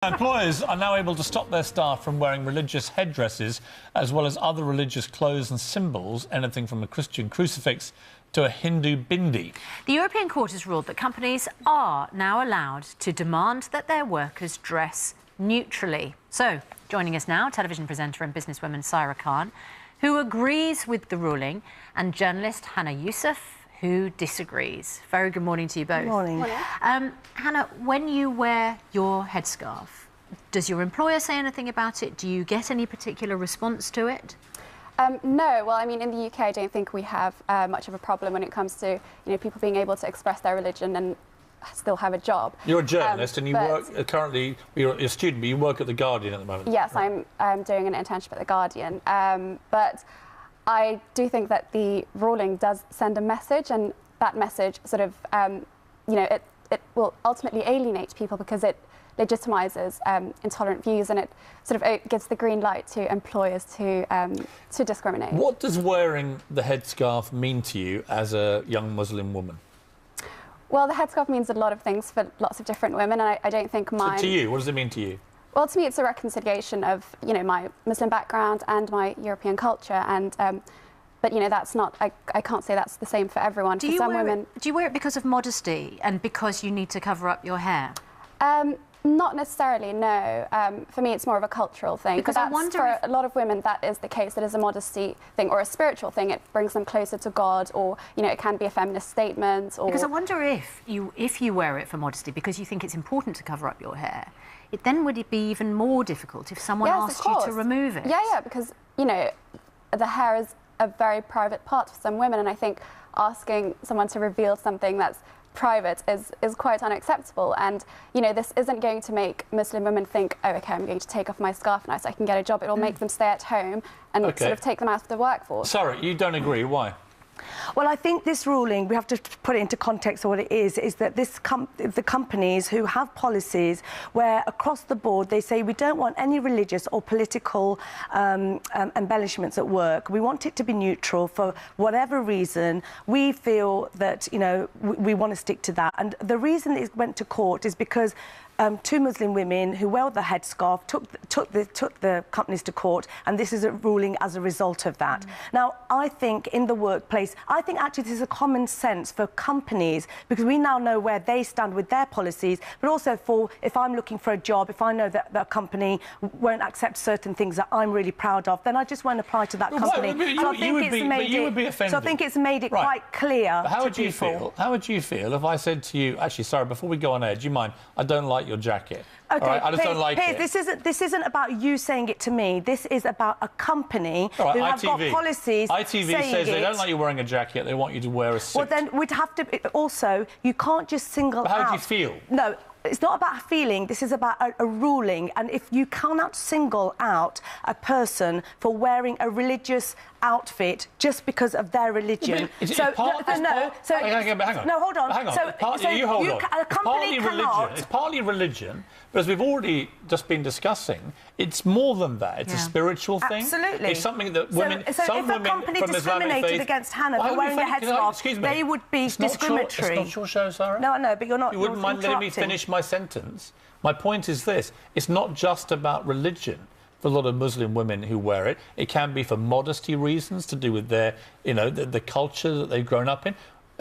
Employers are now able to stop their staff from wearing religious headdresses as well as other religious clothes and symbols, anything from a Christian crucifix to a Hindu bindi. The European Court has ruled that companies are now allowed to demand that their workers dress neutrally. So, joining us now, television presenter and businesswoman Saira Khan, who agrees with the ruling, and journalist Hannah Youssef, who disagrees. Very good morning to you both. Good morning. Hannah, when you wear your headscarf, does your employer say anything about it? Do you get any particular response to it? No. Well, I mean, in the UK, I don't think we have much of a problem when it comes to, people being able to express their religion and still have a job. You're a journalist and you work currently. You're a student, but you work at the Guardian at the moment. Yes, right? I'm doing an internship at the Guardian, but I do think that the ruling does send a message, and that message sort of, it will ultimately alienate people because it legitimises intolerant views, and it sort of gives the green light to employers to discriminate. What does wearing the headscarf mean to you as a young Muslim woman? Well, the headscarf means a lot of things for lots of different women, and I don't think mine... So to you, what does it mean to you? Well, to me, it's a reconciliation of, my Muslim background and my European culture, and but that's not. I can't say that's the same for everyone. Do you wear it because of modesty and because you need to cover up your hair? Not necessarily, no. For me, it's more of a cultural thing. Because I wonder for a lot of women, that is the case. That is a modesty thing or a spiritual thing. It brings them closer to God, or it can be a feminist statement. Or... Because I wonder if you wear it for modesty because you think it's important to cover up your hair, would it be even more difficult if someone asked you to remove it? Yeah, because the hair is a very private part for some women, and I think asking someone to reveal something that's private is quite unacceptable. And this isn't going to make Muslim women think, oh, OK, I'm going to take off my scarf now so I can get a job. It will make them stay at home and sort of take them out of the workforce. Sorry, you don't agree. Why? Well, I think this ruling, we have to put it into context of what it is that the companies who have policies where across the board they say we don't want any religious or political embellishments at work. We want it to be neutral for whatever reason. We feel that, we want to stick to that. And the reason it went to court is because two Muslim women who wore the headscarf took the companies to court, and this is a ruling as a result of that. Now, I think in the workplace, I think actually this is a common sense for companies, because we now know where they stand with their policies, but also for if I'm looking for a job, if I know that the company won't accept certain things that I'm really proud of, then I just won't apply to that company. You would be offended. So I think it's made it quite clear How would you feel if I said to you, actually, sorry, before we go on air, do you mind? I don't like your jacket. OK, right, I just don't like it. This isn't about you saying it to me. This is about a company who have got policies ITV says they don't like you wearing a jacket. They want you to wear a suit. Well, then we'd have to... Also, you can't just single out... How do you feel? No. It's not about a feeling, this is about a ruling, and if you cannot single out a person for wearing a religious outfit just because of their religion... Hang on. No, hold on. Hang on. It's partly religion, but as we've already just been discussing, it's more than that. It's a spiritual thing. Absolutely. It's something that women... So if a company discriminated against Hannah for wearing a headscarf, they would be discriminatory. It's not your show, Sarah. No, I know, but you're not... You wouldn't mind letting me finish my sentence? My point is this. It's not just about religion for a lot of Muslim women who wear it. It can be for modesty reasons, to do with their, the culture that they've grown up in.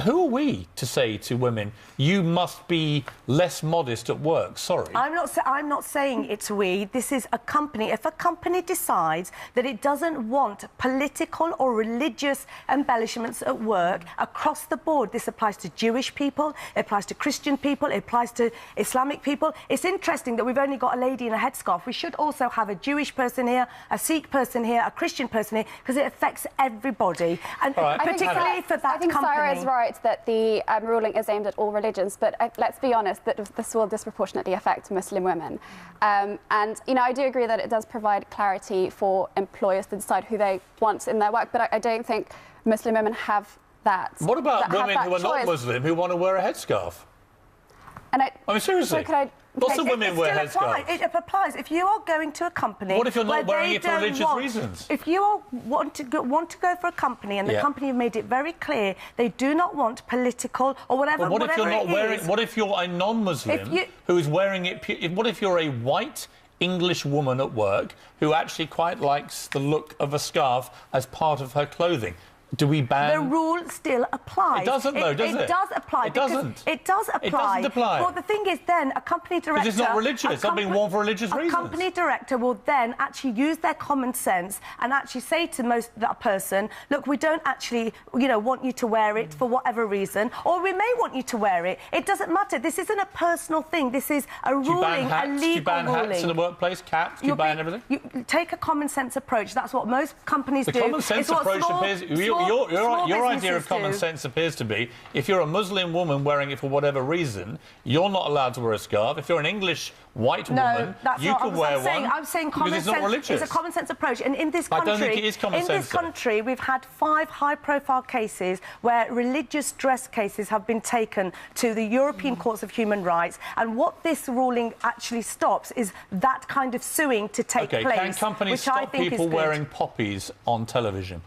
Who are we to say to women, you must be less modest at work? Sorry. I'm not saying it's we. This is a company. If a company decides that it doesn't want political or religious embellishments at work across the board, this applies to Jewish people, it applies to Christian people, it applies to Islamic people. It's interesting that we've only got a lady in a headscarf. We should also have a Jewish person here, a Sikh person here, a Christian person here, because it affects everybody. And particularly for that company. Sarah is right that the ruling is aimed at all religions, but let's be honest, that this will disproportionately affect Muslim women. And, I do agree that it does provide clarity for employers to decide who they want in their work, but I don't think Muslim women have that. What about women who are not Muslim who want to wear a headscarf? And I mean, seriously. So Lots of women wear headscarves. It applies. If you are going to a company... What if you're not wearing it for religious reasons? If you want to go for a company and the company have made it very clear they do not want political or whatever, what if you're not wearing... What if you're a non-Muslim who is wearing it... What if you're a white English woman at work who actually quite likes the look of a scarf as part of her clothing? Do we ban... The rule still applies. It doesn't, though, does it? It does apply. It doesn't. It does apply. It doesn't apply. Well, the thing is then, a company director... Because it's not religious. It's not being worn for religious reasons. A company director will then actually use their common sense and actually say to that person, look, we don't actually, want you to wear it for whatever reason, or we may want you to wear it. It doesn't matter. This isn't a personal thing. This is a ruling, a legal ruling. Do you ban hats in the workplace? Caps? Do you ban everything? You take a common sense approach. That's what most companies do. The common sense approach appears... Your idea of common sense appears to be if you're a Muslim woman wearing it for whatever reason, you're not allowed to wear a scarf. If you're an English white woman, you can wear one. I'm saying common sense. It's not religious. It's a common sense approach. And in this country, I don't think it is common sense. In this country, we've had 5 high-profile cases where religious dress cases have been taken to the European Courts of Human Rights. And what this ruling actually stops is that kind of suing to take place. Can companies stop people wearing poppies on television?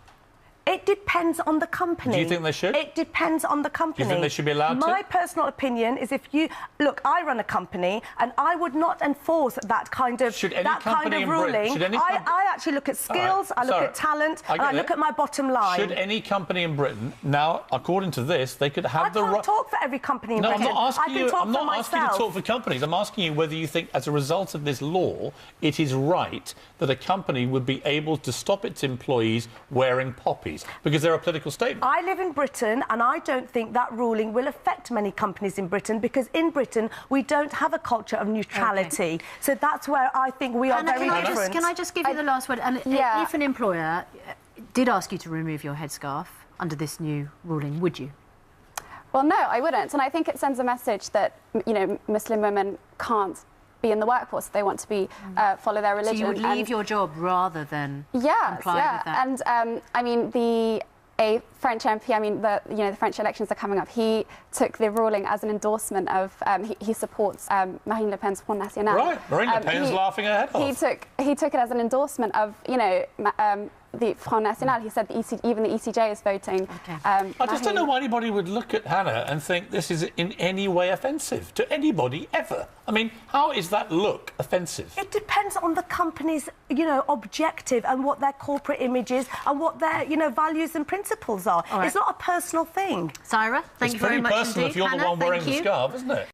It depends on the company. Do you think they should? It depends on the company. Do you think they should be allowed to? My personal opinion is if you... Look, I run a company and I would not enforce that kind of ruling. I actually look at skills, I look at talent, and I look at my bottom line. Should any company in Britain... Now, according to this, they could have the right... I can't talk for every company in Britain. I'm not asking you... I'm not asking you to talk for companies. I'm asking you whether you think, as a result of this law, it is right that a company would be able to stop its employees wearing poppies, because they're a political statement. I live in Britain, and I don't think that ruling will affect many companies in Britain, because in Britain we don't have a culture of neutrality. Okay. So that's where I think we are very different. Can I just give you the last word? And if an employer did ask you to remove your headscarf under this new ruling, would you? Well, no, I wouldn't. And I think it sends a message that, Muslim women can't be in the workforce. They want to be follow their religion. So you would leave your job rather than comply with that? And I mean, a French MP, the French elections are coming up. He took the ruling as an endorsement of, he supports Marine Le Pen's Front National. Right, Marine Le Pen's laughing her head off. He took it as an endorsement of, the Front National. He said even the ECJ is voting. Okay. I just don't know why anybody would look at Hannah and think this is in any way offensive to anybody ever. I mean, how is that look offensive? It depends on the company's, objective and what their corporate image is and what their, values and principles are. Right. It's not a personal thing. Syra, thank you very much indeed. It's pretty personal if you're the one wearing the scarf, isn't it?